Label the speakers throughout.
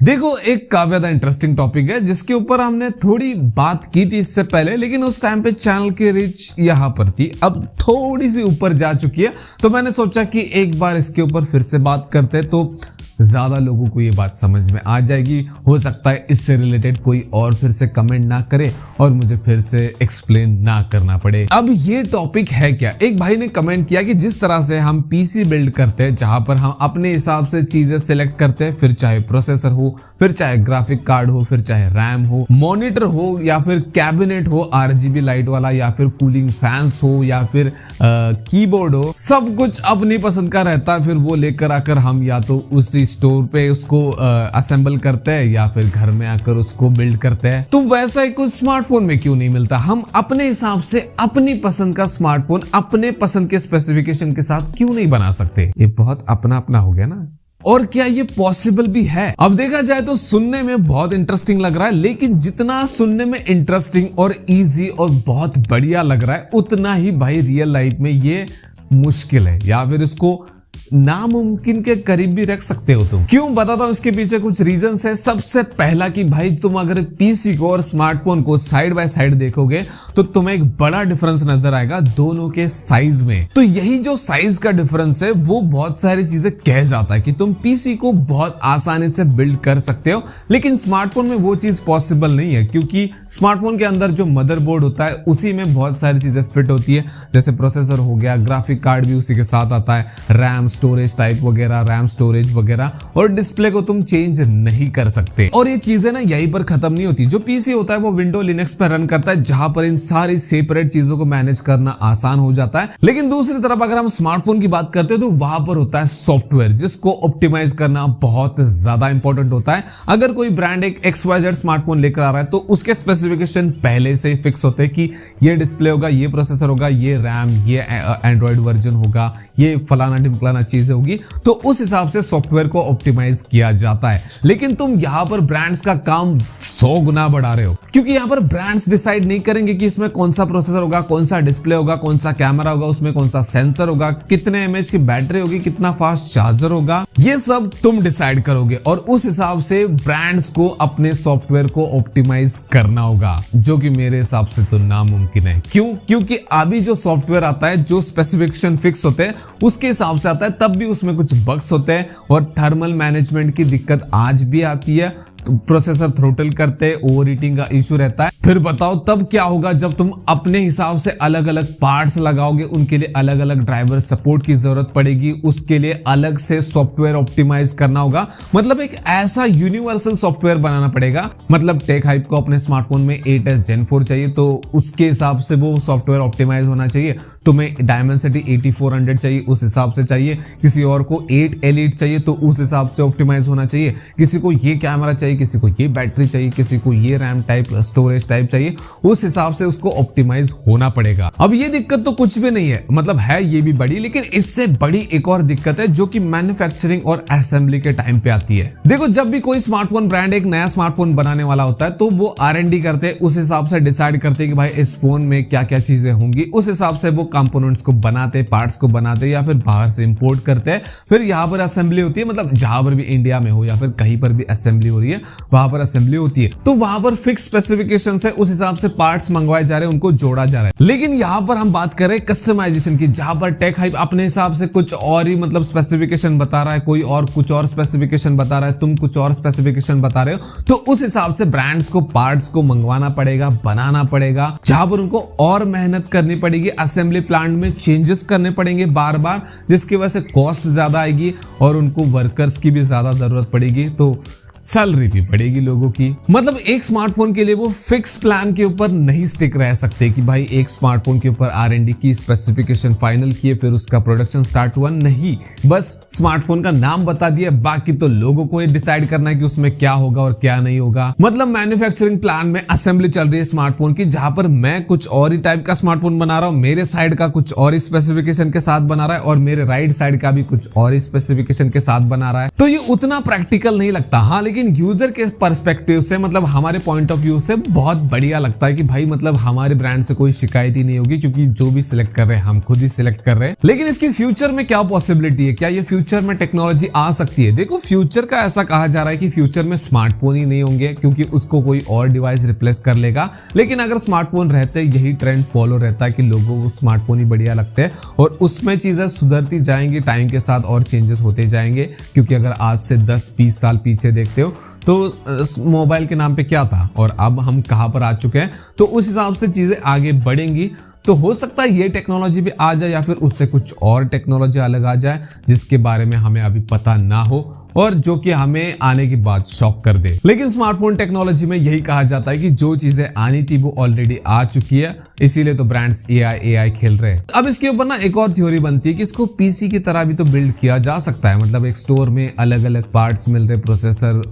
Speaker 1: देखो, एक काफी ज्यादा इंटरेस्टिंग टॉपिक है जिसके ऊपर हमने थोड़ी बात की थी इससे पहले, लेकिन उस टाइम पे चैनल की रीच यहाँ पर थी, अब थोड़ी सी ऊपर जा चुकी है। तो मैंने सोचा कि एक बार इसके ऊपर फिर से बात करते तो ज्यादा लोगों को ये बात समझ में आ जाएगी। हो सकता है इससे रिलेटेड कोई और फिर से कमेंट ना करे और मुझे फिर से एक्सप्लेन ना करना पड़े। अब ये टॉपिक है क्या, एक भाई ने कमेंट किया कि जिस तरह से हम पीसी बिल्ड करते हैं, जहां पर हम अपने हिसाब से चीजें सिलेक्ट करते हैं, फिर चाहे प्रोसेसर हो, फिर चाहे ग्राफिक कार्ड हो, फिर चाहे रैम हो, मॉनिटर हो, या फिर कैबिनेट हो आरजीबी लाइट वाला, या फिर कूलिंग फैंस हो, या फिर कीबोर्ड हो, सब कुछ अपनी पसंद का रहता है। फिर वो लेकर आकर हम या तो उसी स्टोर पे उसको असेंबल करते हैं या फिर घर में आकर उसको बिल्ड करते हैं। तो वैसा ही कुछ स्मार्टफोन में क्यों नहीं मिलता? हम अपने हिसाब से अपनी पसंद का स्मार्टफोन अपने पसंद के स्पेसिफिकेशन के साथ क्यों नहीं बना सकते? ये बहुत अपना अपना हो गया ना। और क्या ये पॉसिबल भी है? अब देखा जाए तो सुनने में बहुत इंटरेस्टिंग लग रहा है, लेकिन जितना सुनने में इंटरेस्टिंग और इजी और बहुत बढ़िया लग रहा है, उतना ही भाई रियल लाइफ में ये मुश्किल है, या फिर इसको नामुमकिन के करीब भी रख सकते हो तुम। क्यों? बताता हूं, इसके पीछे कुछ रीजंस है। सबसे पहला कि भाई तुम अगर पीसी को और स्मार्टफोन को साइड बाय साइड देखोगे तो तुम्हें एक बड़ा डिफरेंस नजर आएगा दोनों के साइज में। तो यही जो साइज का डिफरेंस है वो बहुत सारी चीजें कह जाता है कि तुम पीसी को बहुत आसानी से बिल्ड कर सकते हो, लेकिन स्मार्टफोन में वो चीज पॉसिबल नहीं है, क्योंकि स्मार्टफोन के अंदर जो मदरबोर्ड होता है उसी में बहुत सारी चीजें फिट होती है, जैसे प्रोसेसर हो गया, ग्राफिक कार्ड भी उसी के साथ आता है, रैम स्टोरेज टाइप वगैरह, रैम स्टोरेज वगैरह, और डिस्प्ले को तुम चेंज नहीं कर सकते। और ये चीजें ना यहीं पर खत्म नहीं होती। जो पीसी होता है वो विंडो लिनक्स पर रन करता है, जहां पर इन सारी सेपरेट चीजों को मैनेज करना आसान हो जाता है। लेकिन दूसरी तरफ अगर हम स्मार्टफोन की बात करते हैं तो वहां पर होता है सॉफ्टवेयर, जिसको ऑप्टिमाइज करना बहुत ज्यादा इंपॉर्टेंट होता है। अगर कोई ब्रांड एक XYZ स्मार्टफोन लेकर आ रहा है तो उसके स्पेसिफिकेशन पहले से फिक्स होते हैं कि ये डिस्प्ले होगा, ये प्रोसेसर होगा, ये रैम, ये एंड्रॉइड वर्जन होगा, ये फलाना ढिमकाना चीजें होगी, तो उस हिसाब से सॉफ्टवेयर को ऑप्टिमाइज किया जाता है। लेकिन तुम यहां पर ब्रांड्स का काम 100 गुना बढ़ा रहे हो, क्योंकि यहां पर ब्रांड्स डिसाइड नहीं करेंगे कि इसमें कौन सा प्रोसेसर होगा, कौन सा डिस्प्ले होगा, कौन सा कैमरा होगा, उसमें कौन सा सेंसर होगा, कितने एमएच की बैटरी होगी, कितना फास्ट चार्जर होगा, ये सब तुम डिसाइड करोगे। और उस हिसाब से ब्रांड्स को अपने सॉफ्टवेयर को ऑप्टिमाइज करना होगा, जो कि मेरे हिसाब से तो नामुमकिन है। क्यों? क्योंकि अभी जो सॉफ्टवेयर आता है, जो स्पेसिफिकेशन फिक्स होते हैं उसके हिसाब से आता है, तब भी उसमें कुछ बग्स होते हैं और थर्मल मैनेजमेंट की दिक्कत आज भी आती है। प्रोसेसर थ्रोटल करते, ओवरहीटिंग का इशू रहता है। फिर बताओ तब क्या होगा जब तुम अपने हिसाब से अलग अलग पार्ट्स लगाओगे, उनके लिए अलग अलग ड्राइवर सपोर्ट की जरूरत पड़ेगी, उसके लिए अलग से सॉफ्टवेयर ऑप्टिमाइज करना होगा। मतलब एक ऐसा यूनिवर्सल सॉफ्टवेयर बनाना पड़ेगा। मतलब टेक हाइप को अपने स्मार्टफोन में 8s Gen 4 चाहिए तो उसके हिसाब से वो सॉफ्टवेयर ऑप्टिमाइज होना चाहिए। तुम्हें डायमेंसिटी 8400 चाहिए, उस हिसाब से चाहिए। किसी और को 8 Elite चाहिए तो उस हिसाब से ऑप्टिमाइज होना चाहिए। किसी को ये कैमरा चाहिए, किसी को ये बैटरी चाहिए, किसी को ये रैम टाइप स्टोरेज टाइप चाहिए, उस हिसाब से उसको ऑप्टिमाइज होना पड़ेगा। अब ये दिक्कत तो कुछ भी नहीं है, मतलब है ये भी बड़ी, लेकिन इससे बड़ी एक और दिक्कत है जो कि मैन्युफैक्चरिंग और असेंबली के टाइम पे आती है। देखो, जब भी कोई स्मार्टफोन ब्रांड एक नया स्मार्टफोन बनाने वाला होता है तो वो R&D करते हैं, उस हिसाब से डिसाइड करते हैं कि भाई इस फोन में क्या क्या चीजें होंगी, उस हिसाब से वो कंपोनेंट्स को बनाते, पार्ट्स को बनाते, या फिर बाहर से इंपोर्ट करते हैं। फिर यहाँ पर असेंबली होती है, मतलब जहां पर भी इंडिया में हो या फिर कहीं पर भी असेंबली हो रही है वहां पर असेंबली होती है। तो वहां पर फिक्स स्पेसिफिकेशन है, उस हिसाब से पार्ट्स मंगवाए जा रहे हैं, उनको जोड़ा जा रहा है। लेकिन यहां पर हम बात कर रहे हैं कस्टमाइजेशन की, जहां पर टेक हाइप अपने हिसाब से कुछ और ही मतलब स्पेसिफिकेशन बता रहा है, कोई और कुछ और स्पेसिफिकेशन बता रहा है, तुम कुछ और स्पेसिफिकेशन बता रहे हो। तो उस हिसाब से ब्रांड्स को पार्ट्स को मंगवाना पड़ेगा, बनाना पड़ेगा, जहां पर उनको और मेहनत करनी पड़ेगी, असेंबली प्लांट में चेंजेस करने पड़ेंगे बार बार, जिसकी वजह से कॉस्ट ज्यादा आएगी और उनको वर्कर्स की भी ज्यादा जरूरत पड़ेगी, तो सैलरी भी बढ़ेगी लोगों की। मतलब एक स्मार्टफोन के लिए वो फिक्स प्लान के ऊपर नहीं स्टिक रह सकते कि भाई एक स्मार्टफोन के ऊपर R&D की, स्पेसिफिकेशन फाइनल किए, फिर उसका प्रोडक्शन स्टार्ट हुआ। नहीं, बस स्मार्टफोन का नाम बता दिया, बाकी तो लोगों को ये डिसाइड करना है कि उसमें क्या होगा और क्या नहीं होगा। मतलब मैन्युफैक्चरिंग प्लान में असेंबली चल रही है स्मार्टफोन की, जहां पर मैं कुछ और ही टाइप का स्मार्टफोन बना रहा हूं, मेरे साइड का कुछ और ही स्पेसिफिकेशन के साथ बना रहा है और मेरे राइट साइड का भी कुछ और ही स्पेसिफिकेशन के साथ बना रहा है। तो ये उतना प्रैक्टिकल नहीं लगता। हाँ, लेकिन लेकिन यूजर के पर्सपेक्टिव से मतलब हमारे पॉइंट ऑफ व्यू से बहुत बढ़िया लगता है कि भाई मतलब हमारे ब्रांड से कोई शिकायत ही नहीं होगी, क्योंकि जो भी सिलेक्ट कर रहे हैं हम खुद ही सिलेक्ट कर रहे हैं। लेकिन इसकी फ्यूचर में क्या पॉसिबिलिटी है, क्या ये फ्यूचर में टेक्नोलॉजी आ सकती है? देखो फ्यूचर का ऐसा कहा जा रहा है कि फ्यूचर में स्मार्टफोन ही नहीं होंगे, क्योंकि उसको कोई और डिवाइस रिप्लेस कर लेगा। लेकिन अगर स्मार्टफोन रहते यही ट्रेंड फॉलो रहता है कि लोगों को स्मार्टफोन ही बढ़िया लगते हैं और उसमें चीजें सुधरती जाएंगी टाइम के साथ और चेंजेस होते जाएंगे। क्योंकि अगर आज से 10-20 साल पीछे देखते हो तो मोबाइल के नाम पे क्या था और अब हम कहां पर आ चुके हैं, तो उस हिसाब से चीजें आगे बढ़ेंगी। तो हो सकता है ये टेक्नोलॉजी भी आ जाए या फिर उससे कुछ और टेक्नोलॉजी अलग आ जाए जिसके बारे में हमें अभी पता ना हो और जो कि हमें आने के बाद शॉक कर दे। लेकिन स्मार्टफोन टेक्नोलॉजी में यही कहा जाता है कि जो चीजें आनी थी वो ऑलरेडी आ चुकी है, इसीलिए तो ब्रांड्स एआई खेल रहे हैं। अब इसके ऊपर ना एक और थ्योरी बनती है कि इसको पीसी की तरह भी तो बिल्ड किया जा सकता है। मतलब एक स्टोर में अलग अलग पार्ट्स मिल रहे, प्रोसेसर,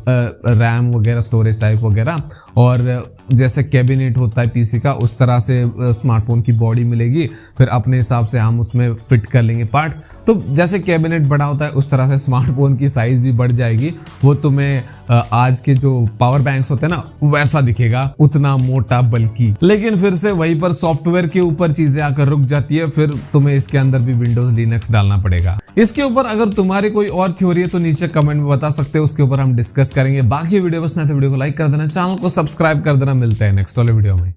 Speaker 1: रैम वगैरह, स्टोरेज टाइप वगैरह, और जैसे कैबिनेट होता है पीसी का उस तरह से स्मार्टफोन की बॉडी मिलेगी, फिर अपने हिसाब से हम उसमें फिट कर लेंगे पार्ट्स। तो जैसे कैबिनेट बड़ा होता है उस तरह से स्मार्टफोन की साइज भी बढ़ जाएगी। वो तुम्हें आज के जो पावर बैंक्स होते हैं ना वैसा दिखेगा, उतना मोटा बल्कि। लेकिन फिर से वहीं पर सॉफ्टवेयर के ऊपर चीजें आकर रुक जाती है, फिर तुम्हें इसके अंदर भी विंडोज लिनक्स डालना पड़ेगा। इसके ऊपर अगर तुम्हारी कोई और थ्योरी है तो नीचे कमेंट में बता सकते हो, उसके ऊपर हम डिस्कस करेंगे। बाकी वीडियो पसंद है तो वीडियो को लाइक कर देना, चैनल को सब्सक्राइब कर देना। मिलते हैं नेक्स्ट वाले वीडियो में।